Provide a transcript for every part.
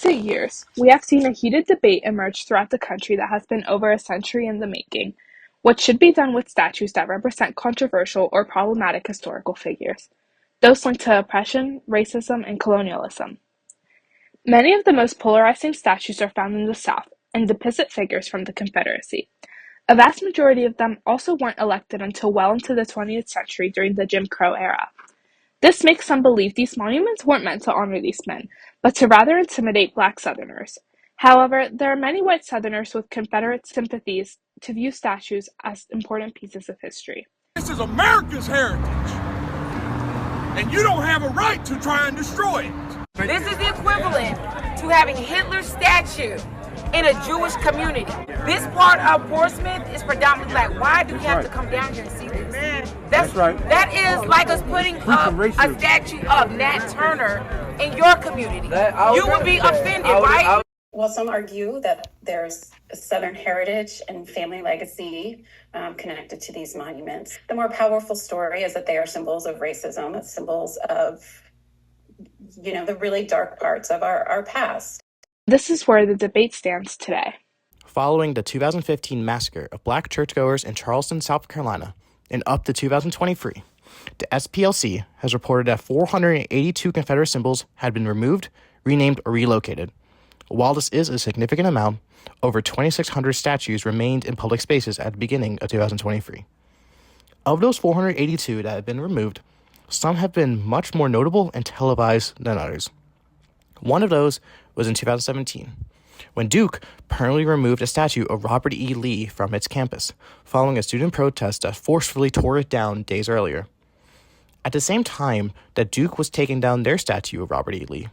recent years, we have seen a heated debate emerge throughout the country that has been over a century in the making. What should be done with statues that represent controversial or problematic historical figures? Those linked to oppression, racism, and colonialism. Many of the most polarizing statues are found in the South and depict figures from the Confederacy. A vast majority of them also weren't elected until well into the 20th century during the Jim Crow era. This makes some believe these monuments weren't meant to honor these men, but to rather intimidate Black Southerners. However, there are many white Southerners with Confederate sympathies to view statues as important pieces of history. This is America's heritage, and you don't have a right to try and destroy it. This is the equivalent to having Hitler's statue in a Jewish community. This part of Portsmouth is predominantly Black. Why do we have to come down here and see this? That's right. That is like us putting up a statue of Nat Turner in your community. You would be offended, right? Well, some argue that there's a Southern heritage and family legacy connected to these monuments. The more powerful story is that they are symbols of racism, symbols of, the really dark parts of our past. This is where the debate stands today. Following the 2015 massacre of Black churchgoers in Charleston, South Carolina, and up to 2023, the SPLC has reported that 482 Confederate symbols had been removed, renamed, or relocated. While this is a significant amount, over 2,600 statues remained in public spaces at the beginning of 2023. Of those 482 that have been removed, some have been much more notable and televised than others. One of those was in 2017, when Duke permanently removed a statue of Robert E. Lee from its campus, following a student protest that forcefully tore it down days earlier. At the same time that Duke was taking down their statue of Robert E. Lee,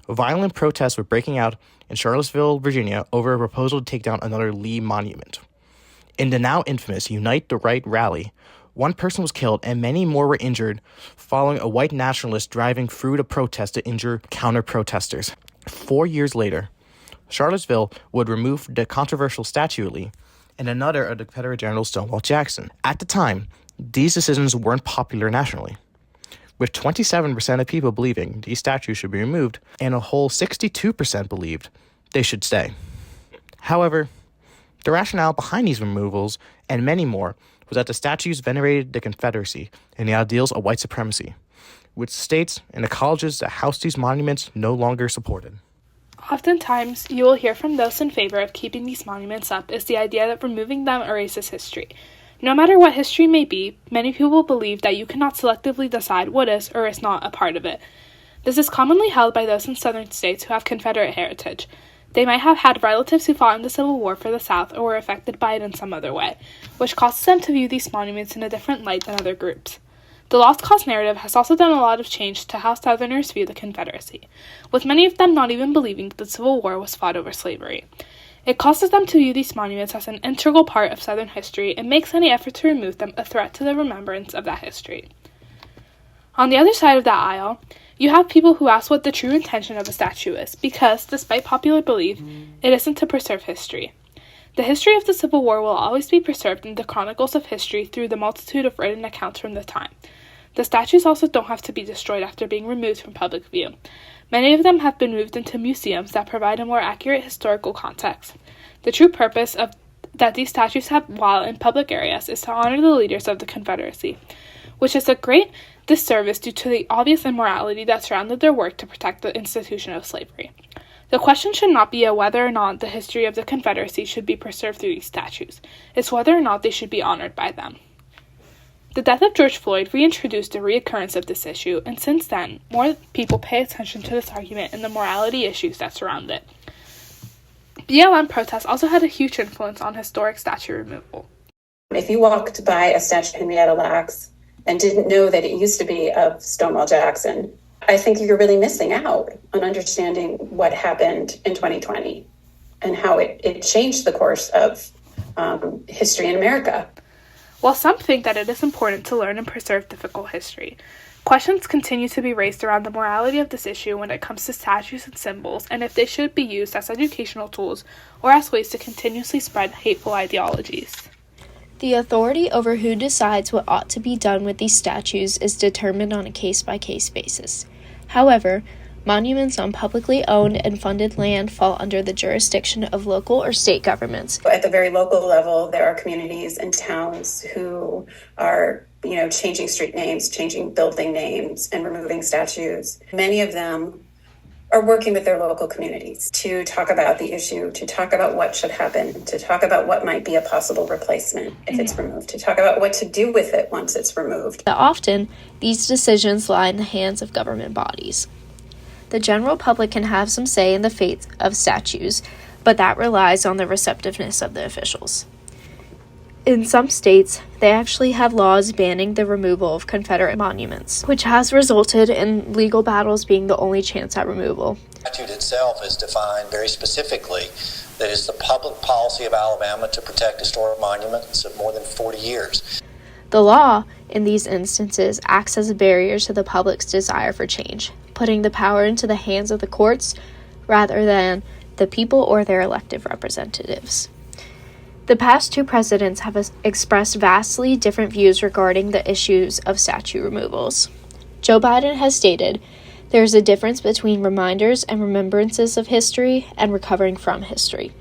violent protests were breaking out in Charlottesville, Virginia, over a proposal to take down another Lee monument. In the now infamous Unite the Right rally, one person was killed and many more were injured following a white nationalist driving through the protest to injure counter-protesters. 4 years later, Charlottesville would remove the controversial statue of Lee and another of the Confederate General Stonewall Jackson. At the time, these decisions weren't popular nationally, with 27% of people believing these statues should be removed and a whole 62% believed they should stay. However, the rationale behind these removals, and many more, was that the statues venerated the Confederacy and the ideals of white supremacy, which states and the colleges that house these monuments no longer supported. Oftentimes, you will hear from those in favor of keeping these monuments up is the idea that removing them erases history. No matter what history may be, many people believe that you cannot selectively decide what is or is not a part of it. This is commonly held by those in southern states who have Confederate heritage. They might have had relatives who fought in the Civil War for the South or were affected by it in some other way, which causes them to view these monuments in a different light than other groups. The lost cause narrative has also done a lot of change to how Southerners view the Confederacy, with many of them not even believing that the Civil War was fought over slavery. It causes them to view these monuments as an integral part of Southern history and makes any effort to remove them a threat to the remembrance of that history. On the other side of that aisle, you have people who ask what the true intention of a statue is, because, despite popular belief, it isn't to preserve history. The history of the Civil War will always be preserved in the chronicles of history through the multitude of written accounts from the time. The statues also don't have to be destroyed after being removed from public view. Many of them have been moved into museums that provide a more accurate historical context. The true purpose that these statues have while in public areas is to honor the leaders of the Confederacy, which is a great disservice due to the obvious immorality that surrounded their work to protect the institution of slavery. The question should not be whether or not the history of the Confederacy should be preserved through these statues. It's whether or not they should be honored by them. The death of George Floyd reintroduced the reoccurrence of this issue, and since then, more people pay attention to this argument and the morality issues that surround it. BLM protests also had a huge influence on historic statue removal. If you walked by a statue of Henrietta Lacks and didn't know that it used to be of Stonewall Jackson, I think you're really missing out on understanding what happened in 2020 and how it changed the course of history in America. While some think that it is important to learn and preserve difficult history, questions continue to be raised around the morality of this issue when it comes to statues and symbols, and if they should be used as educational tools or as ways to continuously spread hateful ideologies. The authority over who decides what ought to be done with these statues is determined on a case-by-case basis. However, Monuments on publicly owned and funded land fall under the jurisdiction of local or state governments. At the very local level, there are communities and towns who are, changing street names, changing building names, and removing statues. Many of them are working with their local communities to talk about the issue, to talk about what should happen, to talk about what might be a possible replacement if it's removed, to talk about what to do with it once it's removed. Often, these decisions lie in the hands of government bodies. The general public can have some say in the fate of statues, but that relies on the receptiveness of the officials. In some states, they actually have laws banning the removal of Confederate monuments, which has resulted in legal battles being the only chance at removal. The statute itself is defined very specifically that it's the public policy of Alabama to protect historic monuments of more than 40 years. The law, in these instances, acts as a barrier to the public's desire for change, putting the power into the hands of the courts rather than the people or their elected representatives. The past two presidents have expressed vastly different views regarding the issues of statue removals. Joe Biden has stated, "There is a difference between reminders and remembrances of history and recovering from history."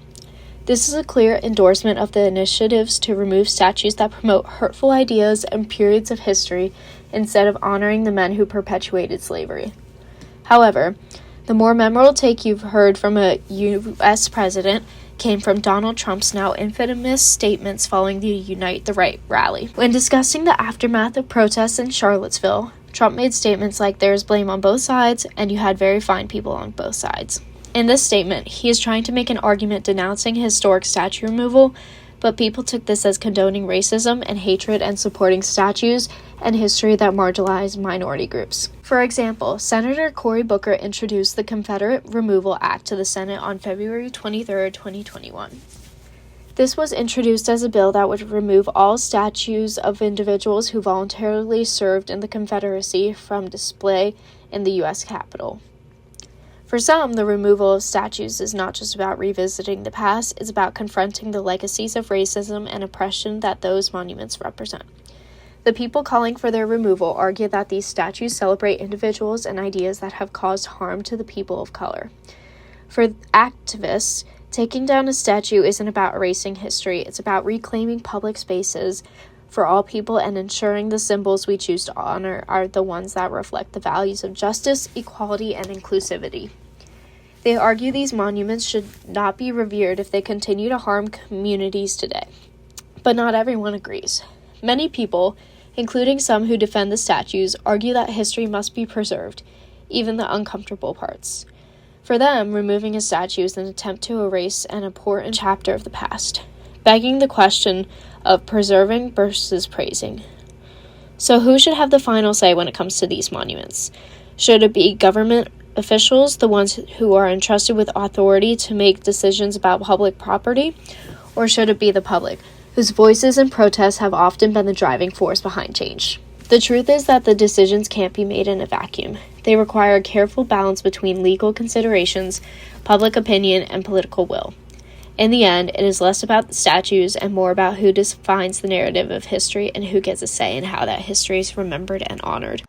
This is a clear endorsement of the initiatives to remove statues that promote hurtful ideas and periods of history instead of honoring the men who perpetuated slavery. However, the more memorable take you've heard from a U.S. president came from Donald Trump's now infamous statements following the Unite the Right rally. When discussing the aftermath of protests in Charlottesville, Trump made statements like "there is blame on both sides and you had very fine people on both sides." In this statement, he is trying to make an argument denouncing historic statue removal, but people took this as condoning racism and hatred and supporting statues and history that marginalize minority groups. For example, Senator Cory Booker introduced the Confederate Removal Act to the Senate on February 23, 2021. This was introduced as a bill that would remove all statues of individuals who voluntarily served in the Confederacy from display in the U.S. Capitol. For some, the removal of statues is not just about revisiting the past, it's about confronting the legacies of racism and oppression that those monuments represent. The people calling for their removal argue that these statues celebrate individuals and ideas that have caused harm to the people of color. For activists, taking down a statue isn't about erasing history, it's about reclaiming public spaces for all people and ensuring the symbols we choose to honor are the ones that reflect the values of justice, equality, and inclusivity. They argue these monuments should not be revered if they continue to harm communities today. But not everyone agrees. Many people, including some who defend the statues, argue that history must be preserved, even the uncomfortable parts. For them, removing a statue is an attempt to erase an important chapter of the past, begging the question of preserving versus praising. So who should have the final say when it comes to these monuments? Should it be government officials, the ones who are entrusted with authority to make decisions about public property, or should it be the public, whose voices and protests have often been the driving force behind change? The truth is that the decisions can't be made in a vacuum. They require a careful balance between legal considerations, public opinion, and political will. In the end, it is less about the statues and more about who defines the narrative of history and who gets a say in how that history is remembered and honored.